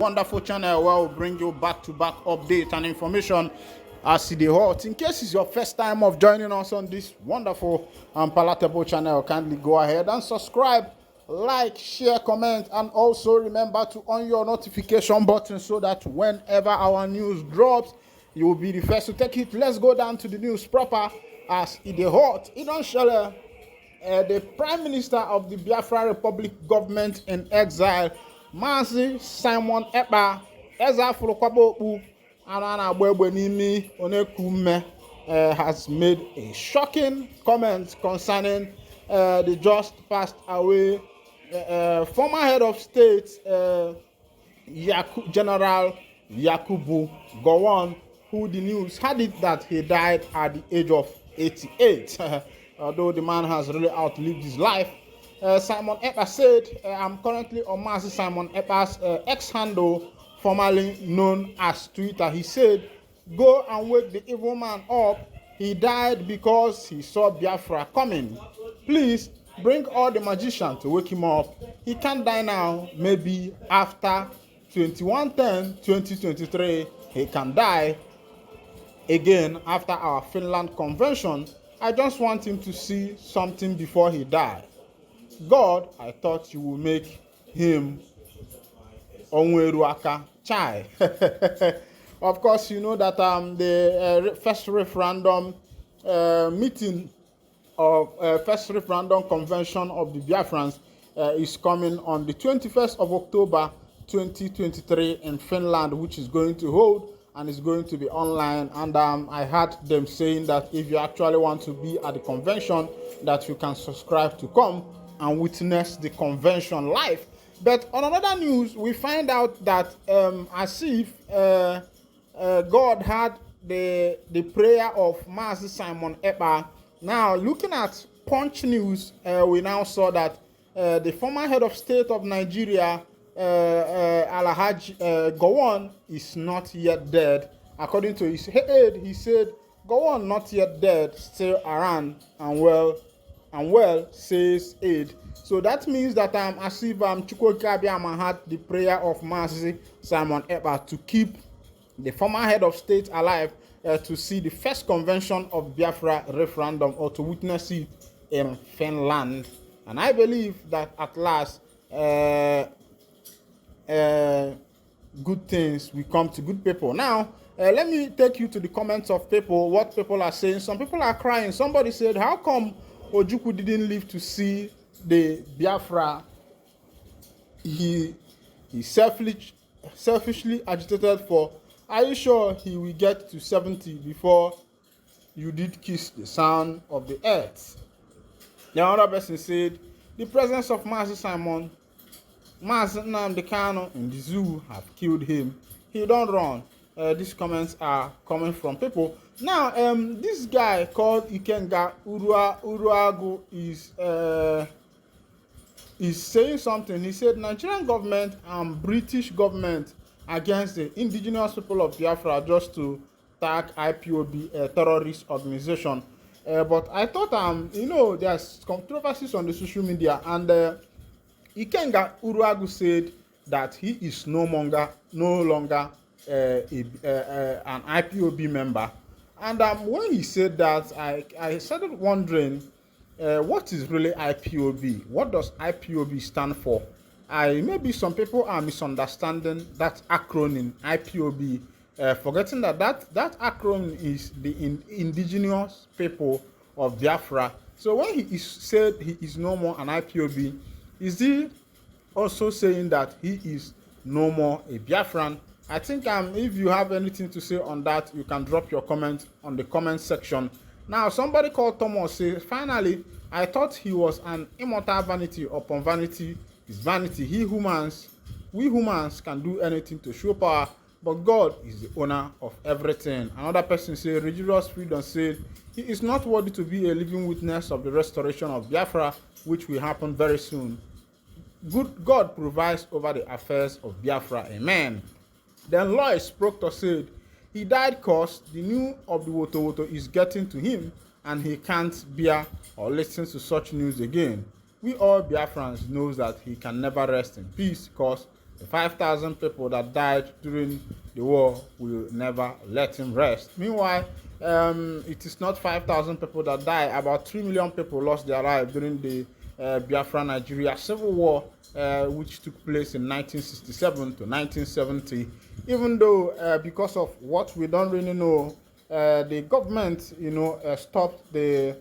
Wonderful channel where we'll bring you back-to-back updates and information as it is hot. In case it's your first time of joining us on this wonderful and palatable channel, kindly go ahead and subscribe, like, share, comment, and also remember to on your notification button so that whenever our news drops, you will be the first to take it. Let's go down to the news proper as it is hot. It don't show the Prime Minister of the Biafra Republic government in exile, Mazi Simon Ekpa, Ezafuru Kwaboku, Anana Bwebwenimi Onekume, has made a shocking comment concerning the just passed away former head of state, General Yakubu Gowon, who the news had it that he died at the age of 88. Although the man has really outlived his life. Simon Ekpa said, I'm currently on Mazi Simon Ekpa's X-handle, formerly known as Twitter. He said, go and wake the evil man up. He died because he saw Biafra coming. Please bring all the magicians to wake him up. He can't die now. Maybe after 21/10/2023, he can die again after our Finland convention. I just want him to see something before he died. God, I thought you would make him Onweruaka Chai. Of course, you know that the first referendum meeting of first referendum convention of the Biafrans is coming on the 21st of October 2023 in Finland, which is going to hold and it's going to be online. And I heard them saying that if you actually want to be at the convention, that you can subscribe to come and witness the convention live. But on another news, we find out that as if God had the prayer of Mazi Simon Ekpa. Now, looking at Punch News, we now saw that the former head of state of Nigeria, Alhaji Gowon, is not yet dead. According to his aide, he said, Gowon not yet dead, still around and well, says aide. So that means that as if Chukwuka Abiyama had the prayer of Mazi Simon Ekpa to keep the former head of state alive to see the first convention of Biafra referendum or to witness it in Finland. And I believe that at last good things will come to good people. Now, let me take you to the comments of people, what people are saying. Some people are crying. Somebody said, how come Ojukwu didn't live to see the Biafra he selfishly agitated for? Are you sure he will get to 70 before you did kiss the sound of the earth? The other person said, the presence of Mazi Simon, Mazi Nnamdi Kanu in the zoo have killed him. He don't run. These comments are coming from people. Now, this guy called Ikenga Uruagu is saying something. He said Nigerian government and British government against the indigenous people of Biafra just to tag IPOB, a terrorist organization. But I thought, there's controversies on the social media, and Ikenga Uruagu said that he is no longer an IPOB member. And when he said that, I started wondering, what is really IPOB? What does IPOB stand for? Maybe some people are misunderstanding that acronym IPOB, forgetting that acronym is the indigenous people of Biafra. So when he said he is no more an IPOB, is he also saying that he is no more a Biafran? I think if you have anything to say on that, you can drop your comment on the comment section. Now, somebody called Thomas says, finally, I thought he was an immortal vanity upon vanity is vanity. We humans can do anything to show power, but God is the owner of everything. Another person said, Religious Freedom said, he is not worthy to be a living witness of the restoration of Biafra, which will happen very soon. Good God provides over the affairs of Biafra. Amen. Then Lois Proctor said, he died because the news of the woto is getting to him and he can't bear or listen to such news again. We all Biafrans knows that he can never rest in peace because The 5,000 people that died during the war will never let him rest. Meanwhile, it is not 5,000 people that died. About 3 million people lost their lives during the Biafra Nigeria Civil War, which took place in 1967 to 1970. Even though, because of what we don't really know, the government, stopped the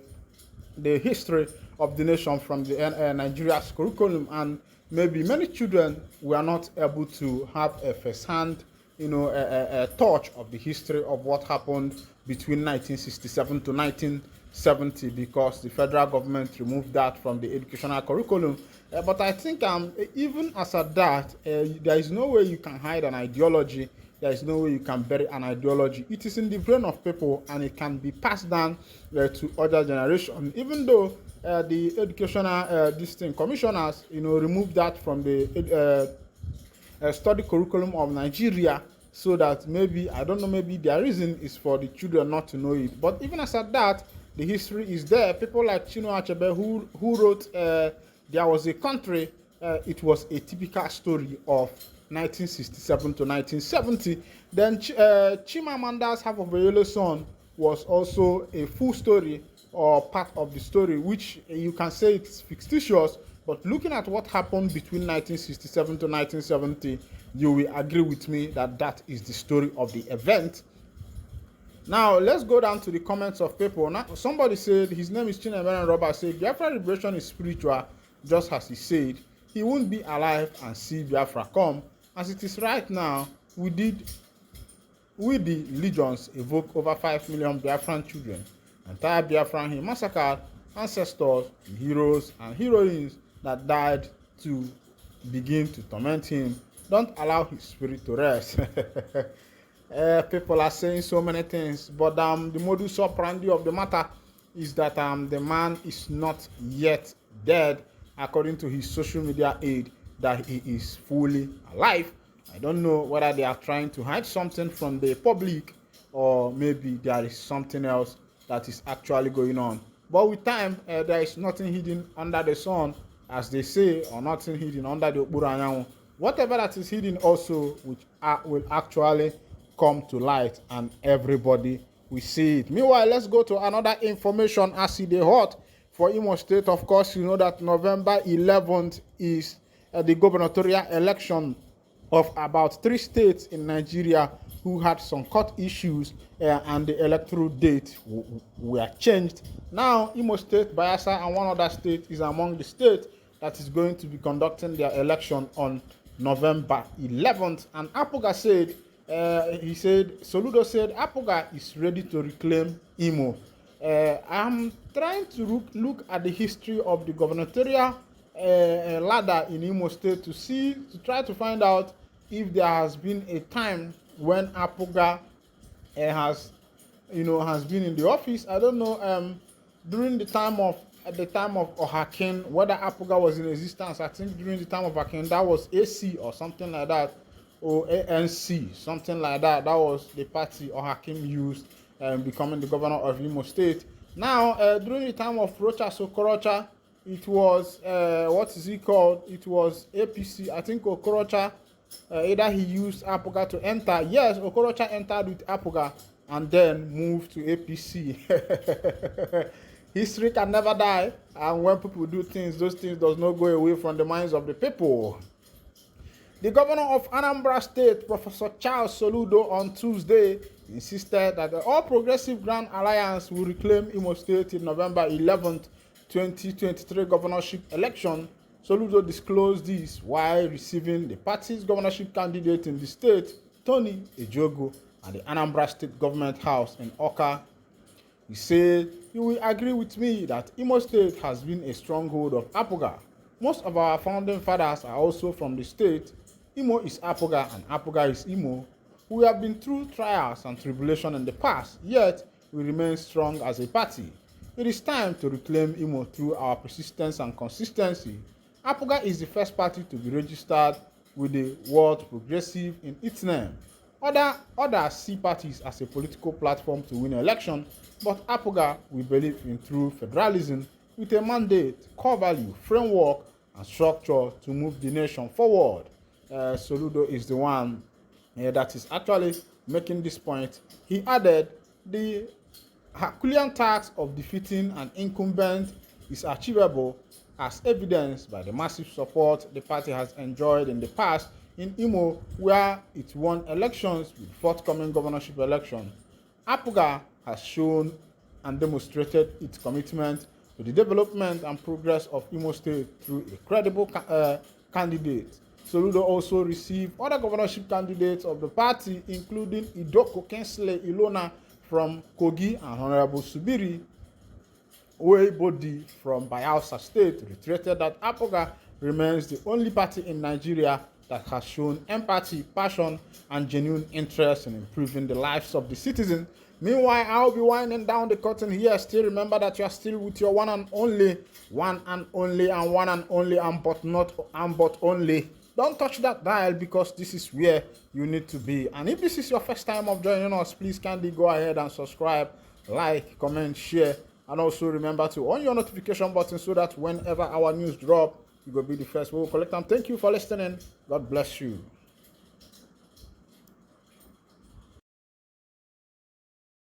history of the nation from the Nigeria's curriculum, and maybe many children were not able to have a first-hand, a touch of the history of what happened between 1967 to 1970, because the federal government removed that from the educational curriculum. But I think even as at that, there is no way you can hide an ideology. There is no way you can bury an ideology. It is in the brain of people, and it can be passed down to other generations. Even though the educational commissioners, removed that from the study curriculum of Nigeria, so that maybe, I don't know, maybe their reason is for the children not to know it. But even as at that, the history is there. People like Chinua Achebe, who wrote There Was a Country, it was a typical story of 1967 to 1970. Then Chimamanda's Half of a Yellow Sun was also a full story, or part of the story, which you can say it's fictitious, but looking at what happened between 1967 to 1970, you will agree with me that that is the story of the event. Now, let's go down to the comments of people. Now, somebody said, his name is Chinemere Robert, said, Biafra liberation is spiritual, just as he said. He won't be alive and see Biafra come. As it is right now, we the legions evoke over 5 million Biafran children. Entire Biafran he massacred ancestors, heroes, and heroines that died to begin to torment him. Don't allow his spirit to rest. People are saying so many things, but the modus operandi of the matter is that the man is not yet dead, according to his social media aide, that he is fully alive. I don't know whether they are trying to hide something from the public, or maybe there is something else that is actually going on. But with time, there is nothing hidden under the sun, as they say, or nothing hidden under the okpuru anyanwụ. Whatever that is hidden also, which will actually come to light, and everybody will see it. Meanwhile, let's go to another information as it is hot for Imo State. Of course, you know that November 11th is the gubernatorial election of about 3 states in Nigeria who had some court issues, and the electoral date were changed. Now, Imo State, Bayelsa, and one other state is among the states that is going to be conducting their election on November 11th. And Apuga said, Soludo said, Apuga is ready to reclaim Imo. I'm trying to look at the history of the gubernatorial ladder in Imo State to try to find out if there has been a time when Apuga has been in the office. I don't know, during the time of Ohaken, whether Apuga was in existence. I think during the time of Ohaken, that was AC or something like that, or ANC, something like that. That was the party Ohaken used becoming the governor of Imo State. Now, during the time of Rocha Sokorocha, it was, what is it called? It was APC. I think Okorocha, either he used Apuga to enter. Yes, Okorocha entered with Apuga and then moved to APC. History can never die, and when people do things, those things does not go away from the minds of the people. The governor of Anambra State, Professor Charles Soludo, on Tuesday insisted that the All Progressive Grand Alliance will reclaim Imo State in November 11th, 2023 governorship election. Soludo disclosed this while receiving the party's governorship candidate in the state, Tony Ejogo, at the Anambra State Government House in Awka. He said, "You will agree with me that Imo State has been a stronghold of Apuga. Most of our founding fathers are also from the state. Imo is Apuga and Apuga is Imo. We have been through trials and tribulation in the past, yet we remain strong as a party. It is time to reclaim Imo through our persistence and consistency. Apuga is the first party to be registered with the word progressive in its name. Others see parties as a political platform to win election, but Apuga, we believe in true federalism with a mandate, core value, framework, and structure to move the nation forward. Soludo is the one that is actually making this point. He added, the Herculean task of defeating an incumbent is achievable, as evidenced by the massive support the party has enjoyed in the past in Imo, where it won elections with forthcoming governorship election. APGA has shown and demonstrated its commitment to the development and progress of Imo State through a credible candidate. Soludo also received other governorship candidates of the party, including Idoko Kensle Ilona from Kogi and Honorable Subiri Oebodi from Bayelsa State, reiterated that APOGA remains the only party in Nigeria that has shown empathy, passion, and genuine interest in improving the lives of the citizens. Meanwhile, I'll be winding down the curtain here. Still remember that you are still with your one and only, and but only. Don't touch that dial, because this is where you need to be. And if this is your first time of joining us, please kindly go ahead and subscribe, like, comment, share, and also remember to on your notification button so that whenever our news drop, you will be the first. We will collect them. Thank you for listening. God bless you.